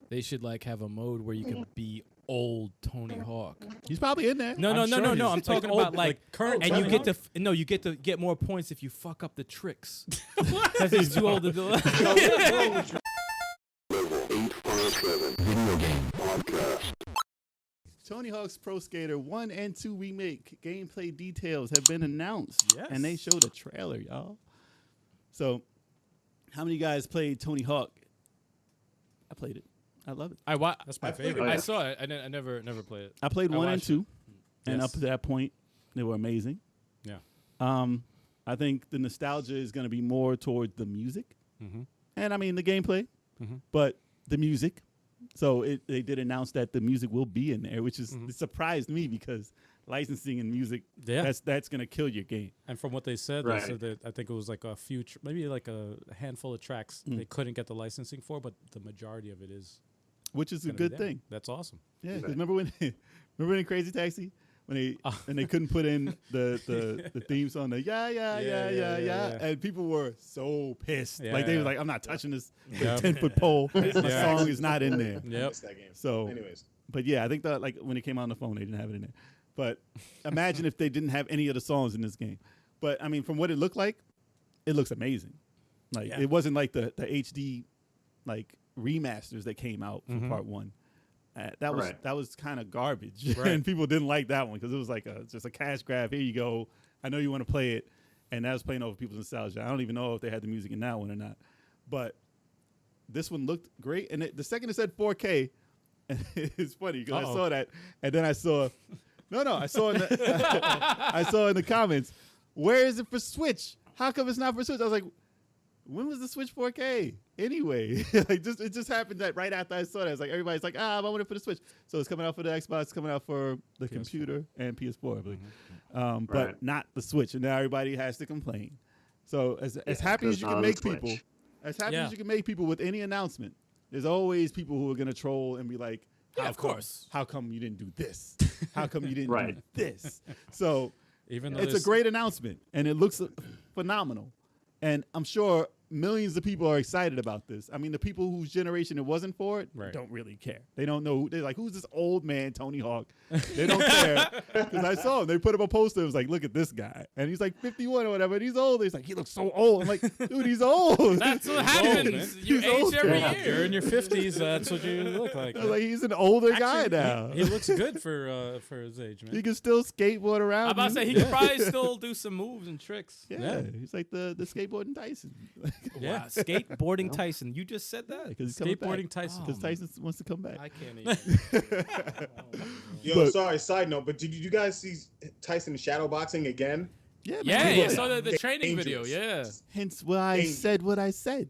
they should like have a mode where you can be old Tony Hawk. He's probably in there. No. I'm talking about like current. and you get to you get to get more points if you fuck up the tricks. Because he's too old to do it. Level 857 Video Game Podcast. Tony Hawk's Pro Skater 1 and 2 Remake gameplay details have been announced. Yes. And they showed a trailer, y'all. So, how many of you guys played Tony Hawk? I played it. I love it. That's my favorite. I saw it. I never played it. I played 1 and 2. And Yes. up to that point, they were amazing. Yeah. I think the nostalgia is going to be more toward the music. Mm-hmm. And I mean, the gameplay. Mm-hmm. But the music. So they did announce that the music will be in there, which is it surprised me because licensing and music, that's going to kill your game. And from what they said, Right. they said that I think it was like a few, maybe like a handful of tracks they couldn't get the licensing for, but the majority of it is. Which is a gonna be good there. thing. That's awesome. Yeah, 'cause remember in Crazy Taxi when they couldn't put in the theme song, the yeah, and people were so pissed. Yeah, like they yeah. was like, I'm not touching this Yep. 10-foot pole. The Yeah. song is not in there. I Yep. missed that game. So, anyways, but yeah, I think that like when it came out on the phone, they didn't have it in there. But imagine if they didn't have any of the songs in this game. But I mean, from what it looked like, it looks amazing. Like it wasn't like the HD like remasters that came out for part 1. That was kind of garbage, and people didn't like that one because it was like just a cash grab. Here you go. I know you want to play it, and that was playing over people's nostalgia. I don't even know if they had the music in that one or not, but this one looked great. And the second it said 4K, and it's funny because I saw that, and then I saw, I saw in I saw in the comments, where is it for Switch? How come it's not for Switch? I was like, when was the Switch 4K? Anyway, it just happened that right after I saw that, it's like everybody's like, I want it for the Switch. So it's coming out for the Xbox, it's coming out for the computer and PS4, I believe. But not the Switch. And now everybody has to complain. So as happy as you can make people, as make people with any announcement, there's always people who are gonna troll and be like, how come you didn't do this? How come you didn't do this? So Even though it's a great announcement and it looks phenomenal. And I'm sure millions of people are excited about this. I mean, the people whose generation it wasn't for it don't really care. They don't know. They're like, who's this old man, Tony Hawk? They don't care. Because I saw him. They put up a poster. It was like, look at this guy. And he's like 51 or whatever. And he's old. He's like, he looks so old. I'm like, dude, he's old. That's what happens. You age every year. You're in your 50s. That's what you look like. I was like, he's an older guy now. He looks good for his age, man. He can still skateboard around. I'm about to say he could probably still do some moves and tricks. Yeah, he's like the skateboarding Tyson. Wow, skateboarding Tyson. You just said that? Because he's coming back. Skateboarding Tyson. Because Tyson wants to come back. I can't even. yo, sorry, side note, but did you guys see Tyson shadowboxing again? Yeah, Yeah, I saw the training video. Yeah. Hence why I said what I said.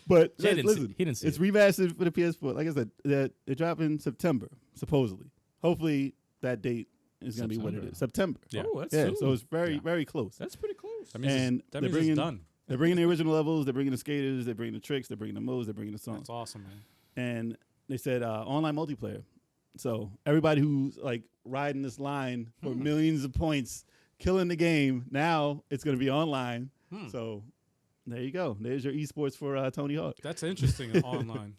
But listen, he didn't see it's it. remastered for the PS4. Like I said, they're dropping in September, supposedly. Hopefully that date is going to be what it is. September. Yeah. Oh, that's Yeah, soon. so it's very close. That's pretty close. That means And that they're means bringing it's done. They're bringing the original levels. They're bringing the skaters. They're bringing the tricks. They're bringing the moves. They're bringing the songs. That's awesome, man. And they said online multiplayer. So everybody who's like riding this line for millions of points, killing the game, now it's going to be online. So there you go. There's your esports for Tony Hawk. That's interesting online.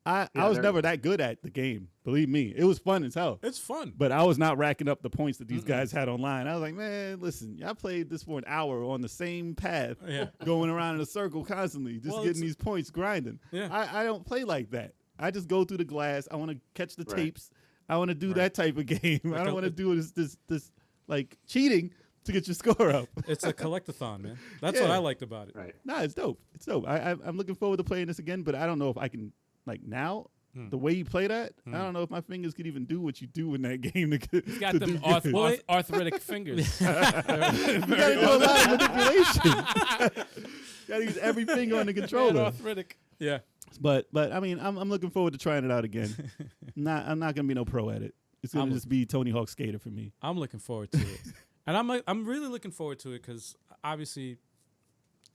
I was never that good at the game. Believe me. It was fun as hell. It's fun. But I was not racking up the points that these guys had online. I was like, man, listen, I played this for an hour on the same path, going around in a circle constantly, just getting these points, grinding. Yeah. I don't play like that. I just go through the glass. I want to catch the tapes. I want to do that type of game. I don't want to do this like cheating to get your score up. It's a collectathon, man. That's what I liked about it. Right. Nah, it's dope. It's dope. I'm looking forward to playing this again, but I don't know if I can, like now, the way you play that, I don't know if my fingers could even do what you do in that game. He's got them arthritic fingers. You gotta do a lot of manipulation. Gotta use every finger on the controller. Arthritic. Yeah. But I mean, I'm looking forward to trying it out again. I'm not gonna be no pro at it. It's gonna just be Tony Hawk Skater for me. I'm looking forward to it. And I'm really looking forward to it because obviously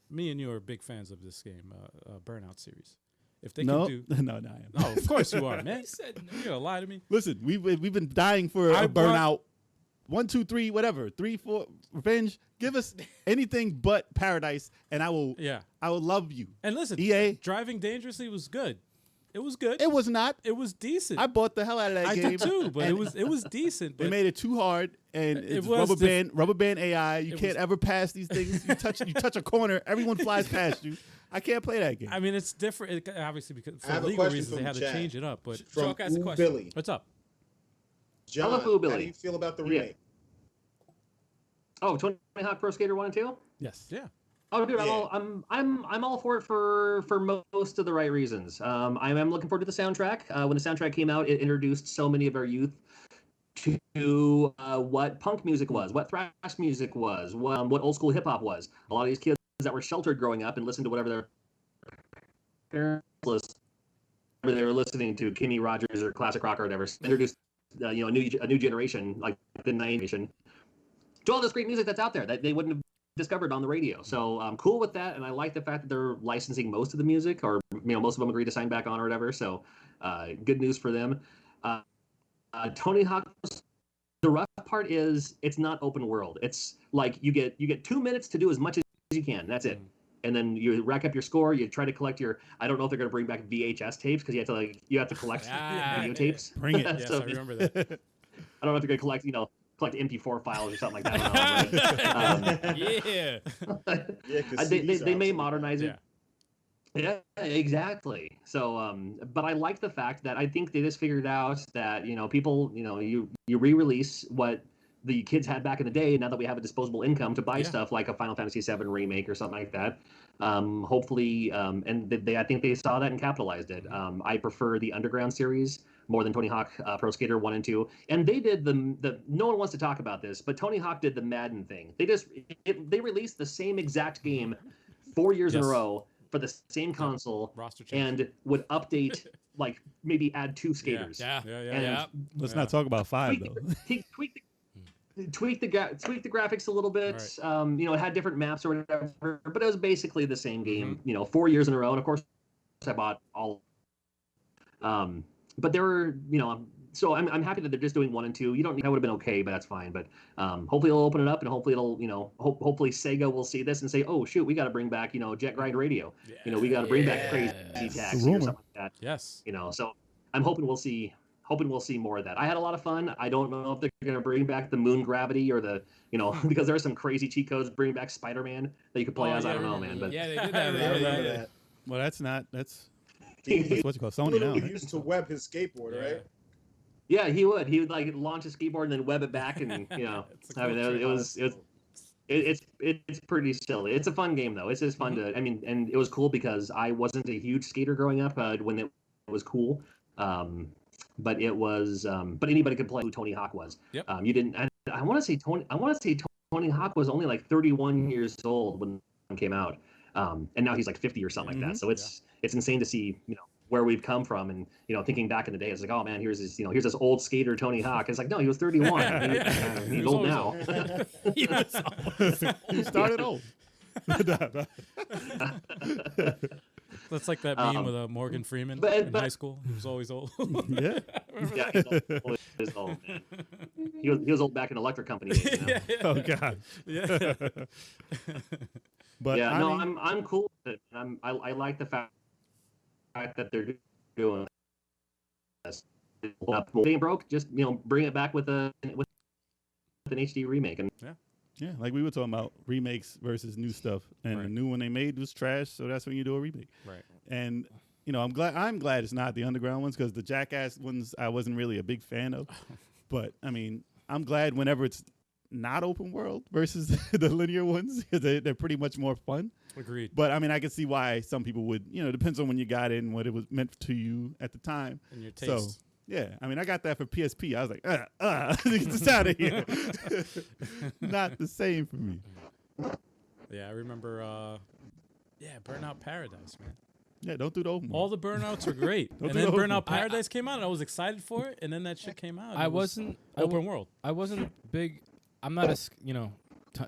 me and you are big fans of this game, Burnout series. If they can do no, I am. Oh, of course you are, man. He said no. You're gonna lie to me. Listen, we've been dying for a Burnout. 1, 2, 3, whatever. 3, 4, Revenge. Give us anything but Paradise, and I will. Yeah. I will love you. And listen, EA. Driving Dangerously was good. It was good. It was not. It was decent. I bought the hell out of that I game. did too, but it was decent. They But made it too hard, and it's was rubber band AI. You it can't was- ever pass these things. You touch a corner, everyone flies past you. I can't play that game. I mean, it's different. Obviously, because I for have a legal question reasons, they from had to chat. change it up. But From Chalk has a Ooh question. Billy. what's up? John, Hello, how Billy. do you feel about the Yeah. remake? Oh, Tony Hawk Pro Skater 1 and 2? Yes. Yeah. Oh, dude, Yeah. I'm all for it for most of the right reasons. I am looking forward to the soundtrack. When the soundtrack came out, it introduced so many of our youth to what punk music was, what thrash music was, what old school hip hop was. A lot of these kids that were sheltered growing up and listened to whatever their parents listened, whether they were listening to Kenny Rogers or classic rock or whatever, introduced a new generation, like the 90s, to all this great music that's out there that they wouldn't have discovered on the radio. So I'm cool with that, and I like the fact that they're licensing most of the music, or most of them agree to sign back on or whatever. So good news for them. Tony Hawk. The rough part is it's not open world. It's like you get 2 minutes to do as much as you can. That's it. And then you rack up your score. You try to collect your. I don't know if they're going to bring back VHS tapes because you have to collect video tapes. Bring it. Yes, So I remember that. I don't know if they're going to collect MP4 files or something like that. I don't know, Yeah. Yeah, 'cause they CDs are may obsolete. modernize it. Yeah, exactly. So, but I like the fact that I think they just figured out that people, you re-release what the kids had back in the day. Now that we have a disposable income to buy stuff like a Final Fantasy VII remake or something like that, hopefully, and I think they saw that and capitalized it. I prefer the Underground series more than Tony Hawk Pro Skater 1 and 2. And they did the no one wants to talk about this, but Tony Hawk did the Madden thing. They released the same exact game 4 years in a Yes. row for the same console, Roster change. and would update like maybe add 2 skaters. Yeah. And Let's not talk about 5 though. tweak the graphics a little bit. Right. It had different maps or whatever, but it was basically the same game. 4 years in a row, and of course I bought all. But there were, so I'm happy that they're just doing 1 and 2. You don't. That would have been okay, but that's fine. But hopefully they'll open it up, and hopefully it'll, hopefully Sega will see this and say, oh shoot, we got to bring back, Jet Grind Radio. We got to bring back Crazy Taxi or something like that. Yes. So I'm hoping we'll see more of that. I had a lot of fun. I don't know if they're going to bring back the moon gravity or the, because there are some crazy cheat codes bring back Spider-Man that you could play as. I don't know, man. But Yeah, they did I that. remember that. Well, that's what you call Sony now. Literally Right? used to web his skateboard, right? yeah, he would like launch a skateboard and then web it back, and It's a I mean, cool it's pretty silly. It's a fun game though. It's just fun to. I mean, and it was cool because I wasn't a huge skater growing up when it was cool. But it was. But anybody could play who Tony Hawk was. Yep. You didn't. I want to say Tony Hawk was only like 31 years old when it came out, and now he's like 50 or something like that. So it's insane to see where we've come from, and thinking back in the day, it's like, oh man, here's this old skater Tony Hawk. It's like, no, he was 31. He's old now. He started old. That's like that meme with Morgan Freeman in high school. He was always old. Yeah. Yeah, he's old, man. He was old back in electric company days. Oh God. Yeah. But Yeah, I no, mean, I'm cool with it. I like the fact that they're doing this. Game broke, just bring it back with an HD remake. And yeah, like we were talking about remakes versus new stuff, and the new one they made was trash, so that's when you do a remake. Right. And I'm glad it's not the underground ones, because the Jackass ones I wasn't really a big fan of. But I mean, I'm glad whenever it's not open world versus the linear ones, because they're pretty much more fun. Agreed. But I mean, I can see why some people would, depends on when you got it and what it was meant to you at the time. And your So taste. yeah, I mean, I got that for PSP. I was like, get this out of here. Not the same for me. Yeah, I remember. Burnout Paradise, man. Yeah, don't do the open All the burnouts were great, and do then the open Burnout one. Paradise came out, and I was excited for it, and then that shit came out. I wasn't open world. I wasn't big. I'm not a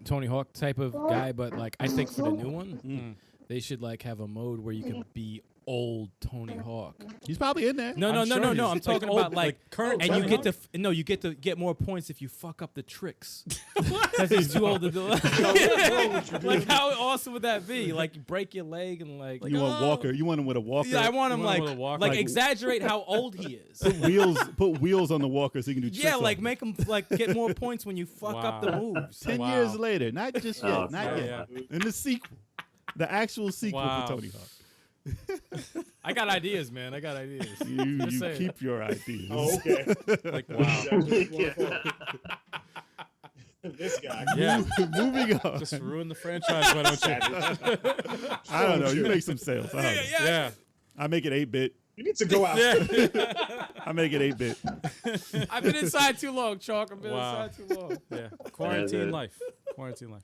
Tony Hawk type of guy, but like I think for the new one, they should like have a mode where you can be old Tony Hawk. He's probably in there. No. I'm sure he is. I'm talking about current. and Tony you get Hawk? to you get to get more points if you fuck up the tricks. Because he's too old to do it. Like how awesome would that be? Like you break your leg and like You want Walker? You want him with a Walker? Yeah, I want him You want him like with a walker? like Like- exaggerate how old he is. Put wheels on the Walker so he can do tricks. Yeah, on like him. make him like get more points when you fuck up the Wow. moves. 10 Wow. years later, not just yet, Oh, not yeah, yet. In the sequel, the actual sequel Wow. for Tony Hawk. I got ideas, man. I got ideas. You Just saying. keep your ideas. Oh, okay. Like wow. This guy. Yeah. Moving on. Just ruin the franchise, why don't you? I don't know. You make some sales. I, don't know. Yeah. I make it 8-bit. You need to go out. I make it 8-bit. I've been inside too long, Chalk. I've been Wow. inside too long. Yeah. Quarantine life. Quarantine life.